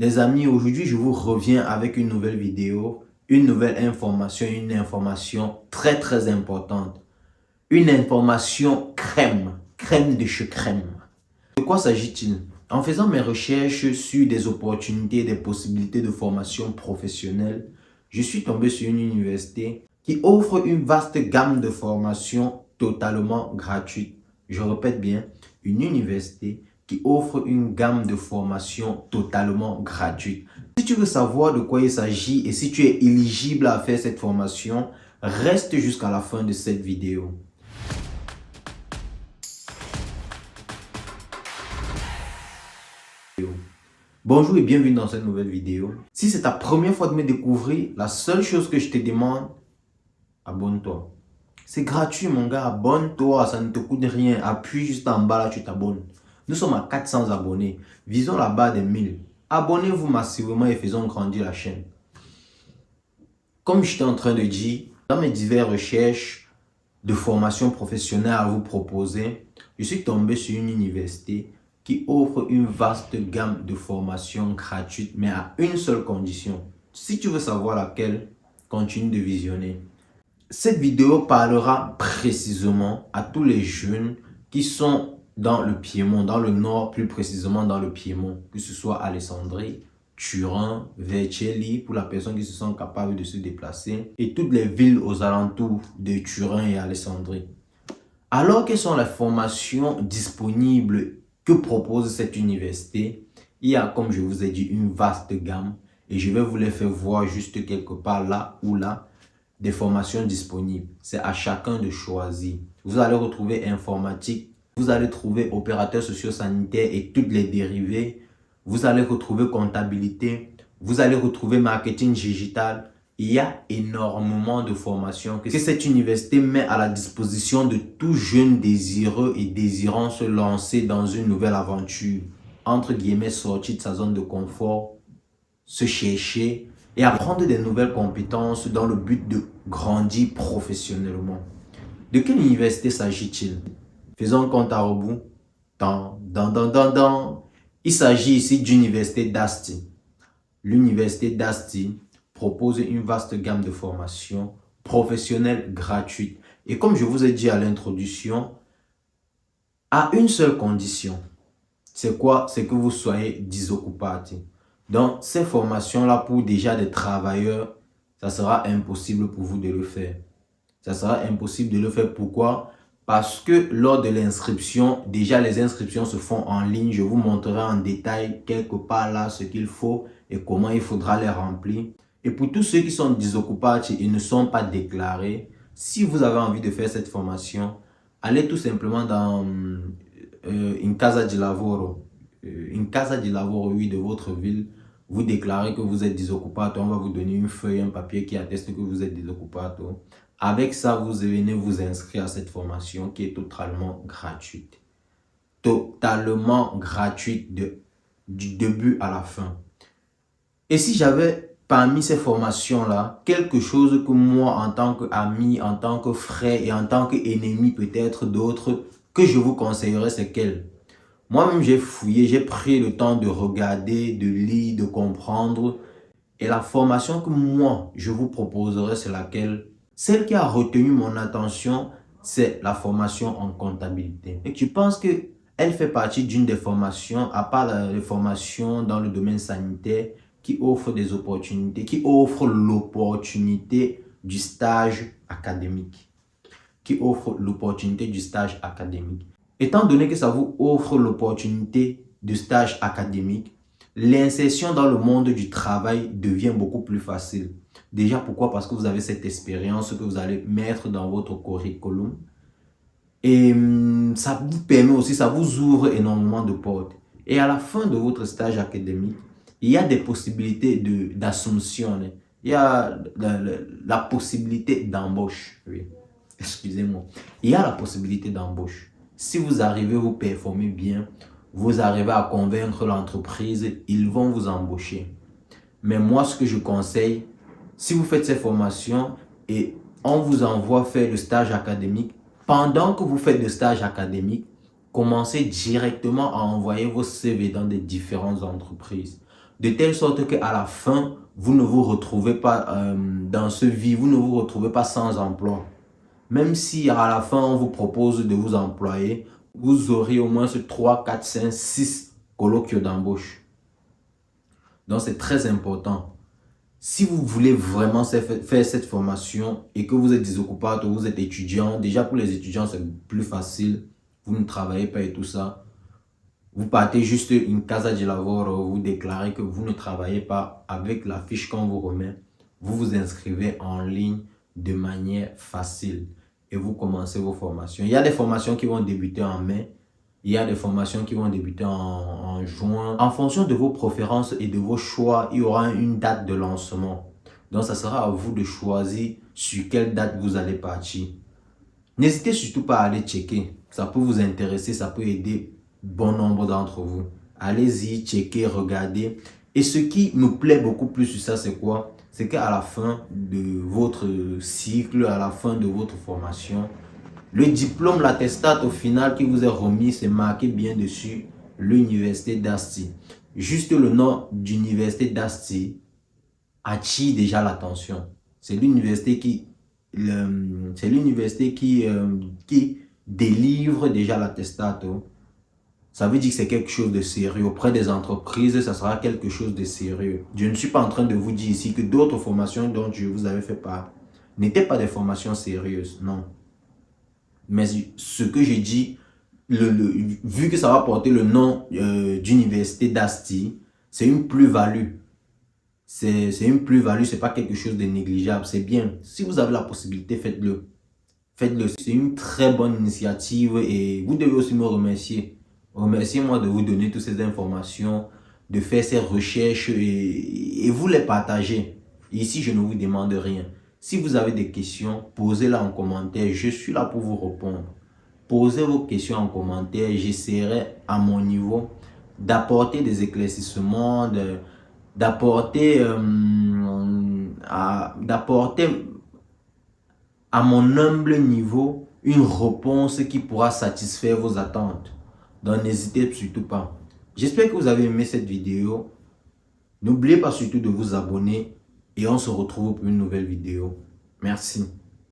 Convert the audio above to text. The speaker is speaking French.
Les amis, aujourd'hui, je vous reviens avec une nouvelle vidéo, une nouvelle information, une information très importante. Une information crème de chez crème. De quoi s'agit-il? En faisant mes recherches sur des opportunités, des possibilités de formation professionnelle, je suis tombé sur une université qui offre une vaste gamme de formations totalement gratuites. Je répète bien, une université qui offre une gamme de formations totalement gratuite. Si tu veux savoir de quoi il s'agit et si tu es éligible à faire cette formation, reste jusqu'à la fin de cette vidéo. Bonjour et bienvenue dans cette nouvelle vidéo. Si c'est ta première fois de me découvrir, la seule chose que je te demande, abonne-toi. C'est gratuit mon gars, abonne-toi, ça ne te coûte rien. Appuie juste en bas là, tu t'abonnes. Nous sommes à 400 abonnés, visons la barre des 1000. Abonnez-vous massivement et faisons grandir la chaîne. Comme j'étais en train de dire, dans mes diverses recherches de formation professionnelle à vous proposer, je suis tombé sur une université qui offre une vaste gamme de formations gratuites, mais à une seule condition. Si tu veux savoir laquelle, continue de visionner. Cette vidéo parlera précisément à tous les jeunes qui sont dans le Piémont, dans le nord, plus précisément dans le Piémont, que ce soit Alessandrie, Turin, Vercelli, pour la personne qui se sent capable de se déplacer, et toutes les villes aux alentours de Turin et Alessandrie. Alors, quelles sont les formations disponibles que propose cette université? Il y a, comme je vous ai dit, une vaste gamme et je vais vous les faire voir juste quelque part là ou là des formations disponibles. C'est à chacun de choisir. Vous allez retrouver informatique, vous allez trouver opérateur socio-sanitaire et toutes les dérivés. Vous allez retrouver comptabilité, vous allez retrouver marketing digital. Il y a énormément de formations que cette université met à la disposition de tout jeune désireux et désirant se lancer dans une nouvelle aventure. Entre guillemets, sortir de sa zone de confort, se chercher et apprendre des nouvelles compétences dans le but de grandir professionnellement. De quelle université s'agit-il? Faisons compte à rebours. Il s'agit ici d'université d'Asti. L'université d'Asti propose une vaste gamme de formations professionnelles gratuites. Et comme je vous ai dit à l'introduction, à une seule condition. C'est quoi? C'est que vous soyez disoccupati. Donc, ces formations-là, pour déjà des travailleurs, ça sera impossible pour vous de le faire. Ça sera impossible de le faire. Pourquoi? Parce que lors de l'inscription, déjà les inscriptions se font en ligne. Je vous montrerai en détail quelque part là ce qu'il faut et comment il faudra les remplir. Et pour tous ceux qui sont disoccupati et ne sont pas déclarés, si vous avez envie de faire cette formation, allez tout simplement dans une casa di lavoro. Une casa di lavoro, oui, de votre ville. Vous déclarez que vous êtes disoccupato. On va vous donner une feuille, un papier qui atteste que vous êtes disoccupato. Avec ça, vous venez vous inscrire à cette formation qui est totalement gratuite. Totalement gratuite du début à la fin. Et si j'avais parmi ces formations-là, quelque chose que moi, en tant qu'ami, en tant que frère et en tant qu'ennemi peut-être d'autres, que je vous conseillerais, c'est quelle? Moi-même, j'ai fouillé, j'ai pris le temps de regarder, de lire, de comprendre. Et la formation que moi, je vous proposerais, c'est laquelle? Celle qui a retenu mon attention, c'est la formation en comptabilité. Et je pense qu'elle fait partie d'une des formations, à part les formations dans le domaine sanitaire, qui offre des opportunités, qui offre l'opportunité du stage académique. Qui offre l'opportunité du stage académique. Étant donné que ça vous offre l'opportunité de stage académique, l'insertion dans le monde du travail devient beaucoup plus facile. Déjà, pourquoi? Parce que vous avez cette expérience que vous allez mettre dans votre curriculum. Et ça vous permet aussi, ça vous ouvre énormément de portes. Et à la fin de votre stage académique, il y a des possibilités d'assomption. Il y a la possibilité d'embauche. Oui. Excusez-moi. Il y a la possibilité d'embauche. Si vous arrivez, vous performez bien, vous arrivez à convaincre l'entreprise, ils vont vous embaucher. Mais moi, ce que je conseille, si vous faites ces formations et on vous envoie faire le stage académique, pendant que vous faites le stage académique, commencez directement à envoyer vos CV dans des différentes entreprises. de telle sorte qu'à la fin, vous ne vous retrouvez pas dans ce vide, vous ne vous retrouvez pas sans emploi. Même si à la fin, on vous propose de vous employer, vous aurez au moins 3, 4, 5, 6 colloques d'embauche. Donc, c'est très important. Si vous voulez vraiment faire cette formation et que vous êtes désoccupé ou vous êtes étudiant, déjà pour les étudiants, c'est plus facile. Vous ne travaillez pas et tout ça. Vous partez juste une casa de lavoro, vous déclarez que vous ne travaillez pas avec la fiche qu'on vous remet. Vous vous inscrivez en ligne de manière facile et vous commencez vos formations. Il y a des formations qui vont débuter en mai. Il y a des formations qui vont débuter en juin. En fonction de vos préférences et de vos choix, il y aura une date de lancement. Donc, ça sera à vous de choisir sur quelle date vous allez partir. N'hésitez surtout pas à aller checker. Ça peut vous intéresser, ça peut aider bon nombre d'entre vous. Allez-y, checker, regardez. Et ce qui nous plaît beaucoup plus sur ça, c'est quoi? C'est qu'à la fin de votre cycle, à la fin de votre formation, le diplôme, l'attestat au final qui vous est remis, c'est marqué bien dessus l'université d'Asti. Juste le nom d'université d'Asti attire déjà l'attention. C'est l'université qui délivre déjà l'attestat. Ça veut dire que c'est quelque chose de sérieux. Auprès des entreprises, ça sera quelque chose de sérieux. Je ne suis pas en train de vous dire ici que d'autres formations dont je vous avais fait part n'étaient pas des formations sérieuses. Non. Mais ce que j'ai dit, vu que ça va porter le nom d'université d'Asti, c'est une plus-value. C'est une plus-value, c'est pas quelque chose de négligeable. C'est bien. Si vous avez la possibilité, faites-le. Faites-le. C'est une très bonne initiative et vous devez aussi me remercier. Remerciez-moi de vous donner toutes ces informations, de faire ces recherches et vous les partager. Ici, je ne vous demande rien. Si vous avez des questions, posez-les en commentaire. Je suis là pour vous répondre. Posez vos questions en commentaire. J'essaierai à mon niveau d'apporter des éclaircissements, d'apporter à mon humble niveau une réponse qui pourra satisfaire vos attentes. Donc n'hésitez surtout pas. J'espère que vous avez aimé cette vidéo. N'oubliez pas surtout de vous abonner et on se retrouve pour une nouvelle vidéo. Merci.